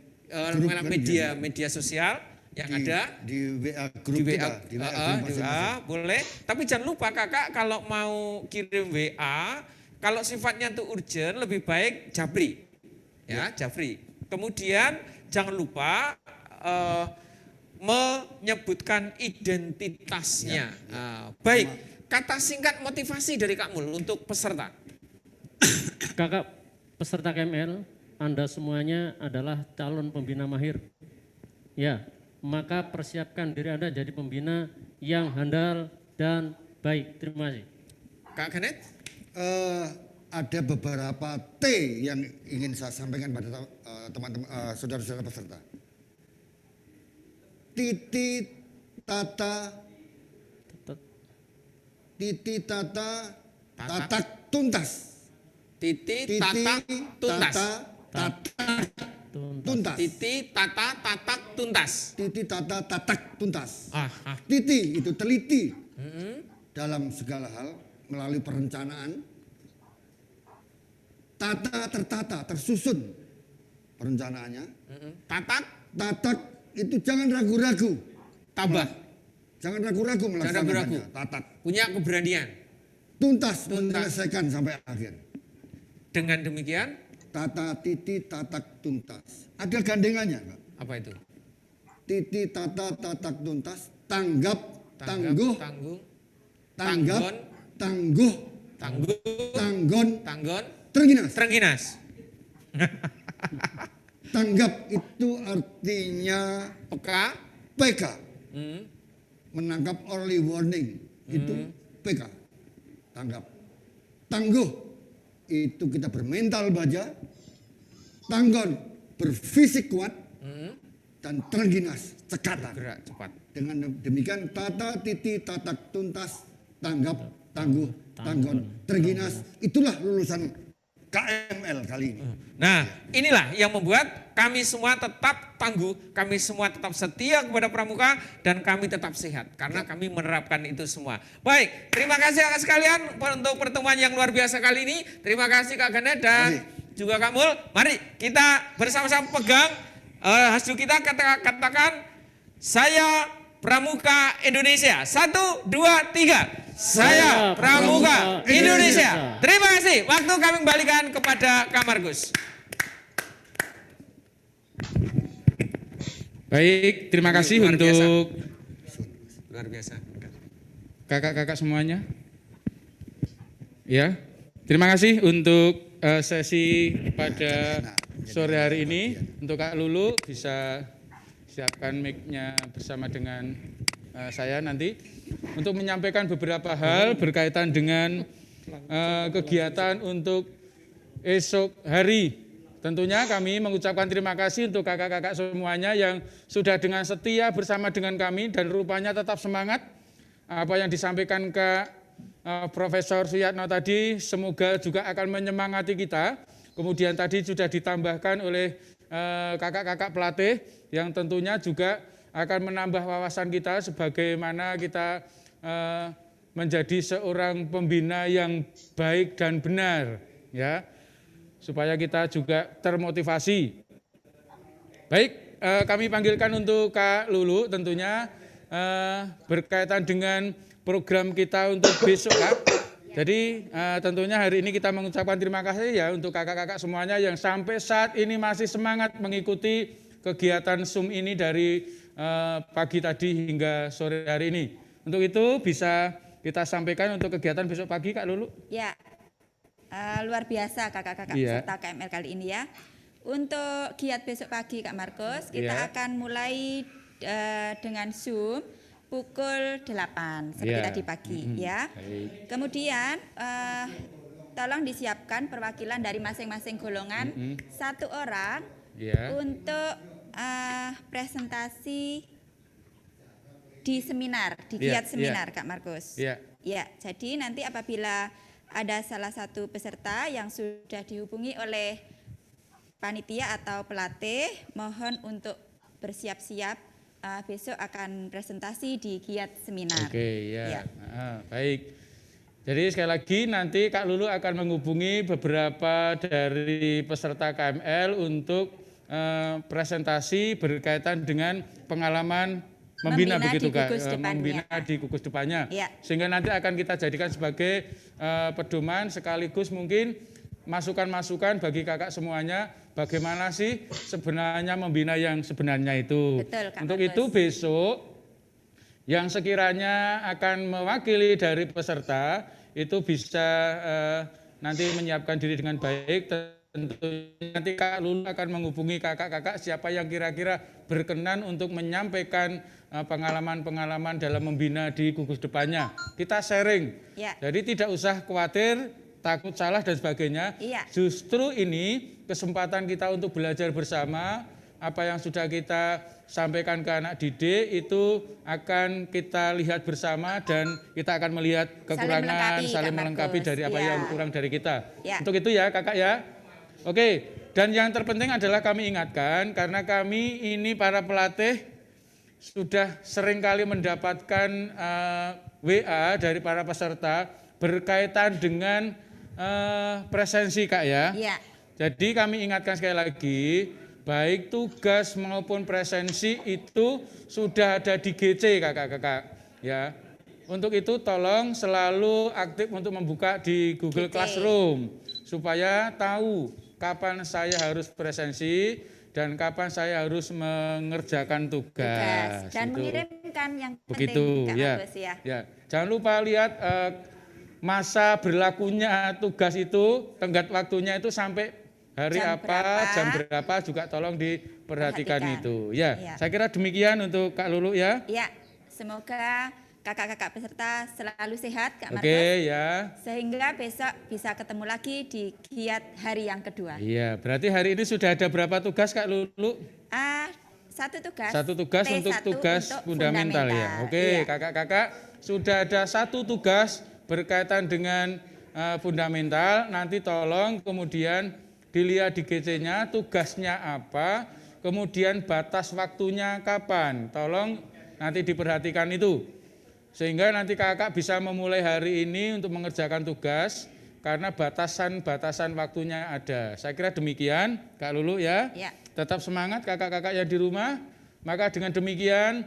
Media sosial yang ada di WA grup di WA, kita, di WA grup masing-masing. boleh. Tapi jangan lupa kakak kalau mau kirim WA, kalau sifatnya itu urgent lebih baik Japri, ya Japri. Kemudian jangan lupa menyebutkan identitasnya. Baik, kata singkat motivasi dari Kak Mul untuk peserta. Kakak peserta KML, Anda semuanya adalah calon pembina mahir. Ya, maka persiapkan diri Anda jadi pembina yang handal dan baik. Terima kasih. Kak Ganet? Ada beberapa T yang ingin saya sampaikan pada teman-teman saudara-saudara peserta. Titi tata tatak tuntas. Titi tatak tuntas. Tuntas. Titi tata tatak tuntas. Titi tata tatak tuntas. Titi itu teliti dalam segala hal melalui perencanaan. Tata tertata, tersusun perencanaannya. Tatak itu jangan ragu-ragu. Tabah. Jangan ragu-ragu melaksanakannya. Tatak. Punya keberanian. Tuntas menyelesaikan sampai akhir. Dengan demikian, tata titi tatak tuntas. Ada gandengannya, Pak. apa itu? Titi tata tatak tuntas. Tanggap, tangguh, tanggap, tangguh, tanggon, terengginas. Tanggap itu artinya PK. Menangkap early warning itu PK. Tanggap. Tangguh itu kita bermental baja. Tanggon berfisik kuat. Dan terengginas cekatan. Gerak cepat. Dengan demikian tata titi tatak tuntas tanggap tangguh tanggon terengginas, itulah lulusan KML kali ini. Nah, inilah yang membuat kami semua tetap tangguh, kami semua tetap setia kepada Pramuka, dan kami tetap sehat karena kami menerapkan itu semua. Baik, terima kasih kakak sekalian untuk pertemuan yang luar biasa kali ini. Terima kasih Kak Ganet dan juga Kak Mul. Mari kita bersama-sama pegang hasil kita, katakan saya Pramuka Indonesia. 1, 2, 3. Saya Pramuka Indonesia. Terima kasih. Waktu kami kembalikan kepada Kak Markus. Baik, terima kasih untuk luar biasa. kakak-kakak semuanya. Ya, terima kasih untuk sesi pada sore hari ini. Untuk Kak Lulu bisa siapkan mic-nya bersama dengan saya nanti untuk menyampaikan beberapa hal berkaitan dengan kegiatan untuk esok hari. Tentunya kami mengucapkan terima kasih untuk kakak-kakak semuanya yang sudah dengan setia bersama dengan kami dan rupanya tetap semangat. Apa yang disampaikan Kak Profesor Suyatno tadi semoga juga akan menyemangati kita. Kemudian tadi sudah ditambahkan oleh kakak-kakak pelatih yang tentunya juga akan menambah wawasan kita sebagaimana kita menjadi seorang pembina yang baik dan benar, ya, supaya kita juga termotivasi. Baik, kami panggilkan untuk Kak Lulu tentunya berkaitan dengan program kita untuk besok, Kak. Jadi tentunya hari ini kita mengucapkan terima kasih ya untuk kakak-kakak semuanya yang sampai saat ini masih semangat mengikuti kegiatan Zoom ini dari pagi tadi hingga sore hari ini. Untuk itu bisa kita sampaikan untuk kegiatan besok pagi, Kak Lulu? Ya, luar biasa kakak-kakak Iya. peserta KML kali ini ya. Untuk giat besok pagi Kak Markus, kita Iya. akan mulai dengan Zoom pukul 8 seperti Iya. tadi pagi ya. Baik. Kemudian tolong disiapkan perwakilan dari masing-masing golongan satu orang Iya. untuk presentasi di seminar, di Iya, giat seminar Kak Markus. Iya. Ya, jadi nanti apabila ada salah satu peserta yang sudah dihubungi oleh panitia atau pelatih, mohon untuk bersiap-siap besok akan presentasi di giat seminar. Oke, ya. Ya. Baik. Jadi sekali lagi nanti Kak Lulu akan menghubungi beberapa dari peserta KML untuk presentasi berkaitan dengan pengalaman membina begitu di Kak, gugus depannya. membina di gugus depannya. Ya. Sehingga nanti akan kita jadikan sebagai pedoman sekaligus mungkin masukan-masukan bagi kakak semuanya bagaimana sih sebenarnya membina yang sebenarnya itu. Betul, Kak Untuk Markus. itu besok yang sekiranya akan mewakili dari peserta itu bisa nanti menyiapkan diri dengan baik. Tentunya nanti Kak Lulu akan menghubungi kakak-kakak siapa yang kira-kira berkenan untuk menyampaikan pengalaman-pengalaman dalam membina di gugus depannya. Kita sharing. Ya. Jadi tidak usah khawatir, takut salah dan sebagainya. Iya. Justru ini kesempatan kita untuk belajar bersama. Apa yang sudah kita sampaikan ke anak didik itu akan kita lihat bersama dan kita akan melihat kekurangan, saling melengkapi Markus. dari apa Ya. yang kurang dari kita. Ya. Untuk itu ya kakak ya. Oke, dan yang terpenting adalah kami ingatkan karena kami ini para pelatih sudah sering kali mendapatkan WA dari para peserta berkaitan dengan presensi Kak ya. Iya. Jadi kami ingatkan sekali lagi, baik tugas maupun presensi itu sudah ada di GC kakak-kakak ya. Untuk itu tolong selalu aktif untuk membuka di Google GC. Classroom supaya tahu kapan saya harus presensi dan kapan saya harus mengerjakan tugas. Dan Itu. mengirimkan yang Begitu penting Kak ya. Markus ya. Ya. Jangan lupa lihat masa berlakunya tugas itu, tenggat waktunya itu sampai hari Jam apa, berapa. jam berapa juga tolong diperhatikan Perhatikan. itu. Ya, Ya. saya kira demikian untuk Kak Lulu ya. Ya, semoga kakak-kakak peserta selalu sehat Kak Oke Markus. ya. Sehingga besok bisa ketemu lagi di giat hari yang kedua. Iya, berarti hari ini sudah ada berapa tugas Kak Lulu? Satu tugas. Satu tugas T1 untuk tugas untuk fundamental ya. Oke, Iya. kakak-kakak sudah ada satu tugas berkaitan dengan fundamental. Nanti tolong kemudian dilihat di GC-nya tugasnya apa, kemudian batas waktunya kapan. Tolong nanti diperhatikan itu. Sehingga nanti kakak bisa memulai hari ini untuk mengerjakan tugas karena batasan-batasan waktunya ada. Saya kira demikian Kak Lulu ya. Ya. Tetap semangat kakak-kakak yang di rumah. Maka dengan demikian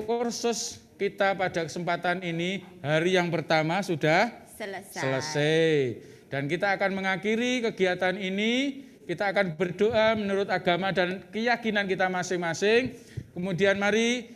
kursus kita pada kesempatan ini hari yang pertama sudah selesai. Dan kita akan mengakhiri kegiatan ini. Kita akan berdoa menurut agama dan keyakinan kita masing-masing. Kemudian mari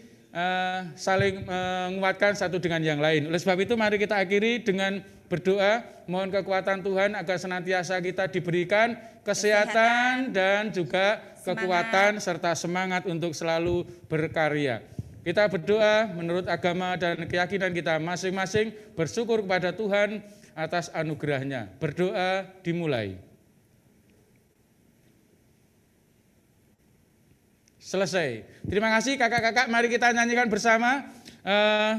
saling menguatkan satu dengan yang lain. Oleh sebab itu mari kita akhiri dengan berdoa, mohon kekuatan Tuhan agar senantiasa kita diberikan kesehatan dan juga kekuatan serta semangat untuk selalu berkarya. Kita berdoa menurut agama dan keyakinan kita masing-masing, bersyukur kepada Tuhan atas anugerahnya. Berdoa dimulai. Selesai. Terima kasih kakak-kakak. Mari kita nyanyikan bersama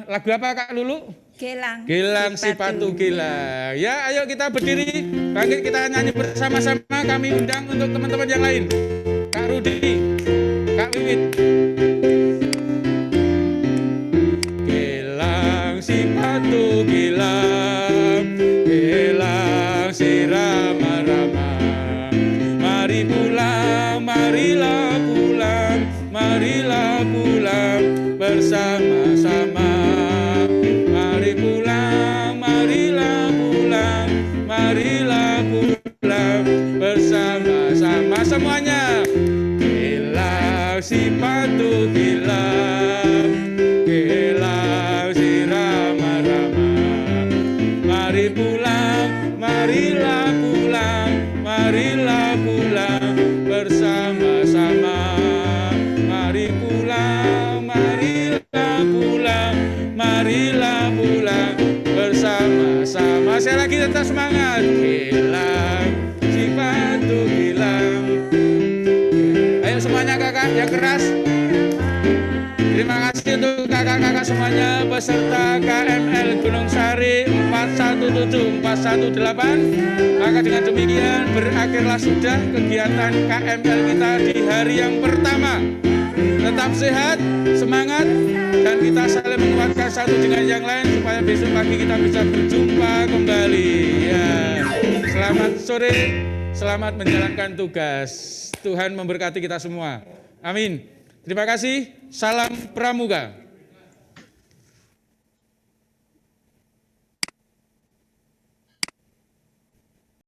lagu apa Kak Lulu? Gelang Sipatu Gilang. Ya, ayo kita berdiri. Bangkit kita nyanyi bersama-sama. Kami undang untuk teman-teman yang lain. Kak Rudi, Kak Wiwit. Gelang sipatu gilang, gelang si rama-rama. Mari pulang, marilah pulang, marilah pulang bersama-sama. Mari pulang, marilah pulang, marilah pulang bersama-sama semuanya. Gelang sipatu gilang, gelang si rama-rama. pulang, marilah pulang bersama-sama. Saya lagi tetap semangat. Hilang, sifatu hilang. Ayo semuanya kakak yang keras. Terima kasih untuk kakak-kakak semuanya peserta KML Gunung Sari 417418. Maka dengan demikian berakhirlah sudah kegiatan KML kita di hari yang pertama. Tetap sehat, semangat, dan kita saling menguatkan satu dengan yang lain supaya besok pagi kita bisa berjumpa kembali. Ya. Selamat sore, selamat menjalankan tugas. Tuhan memberkati kita semua. Amin. Terima kasih. Salam Pramuka.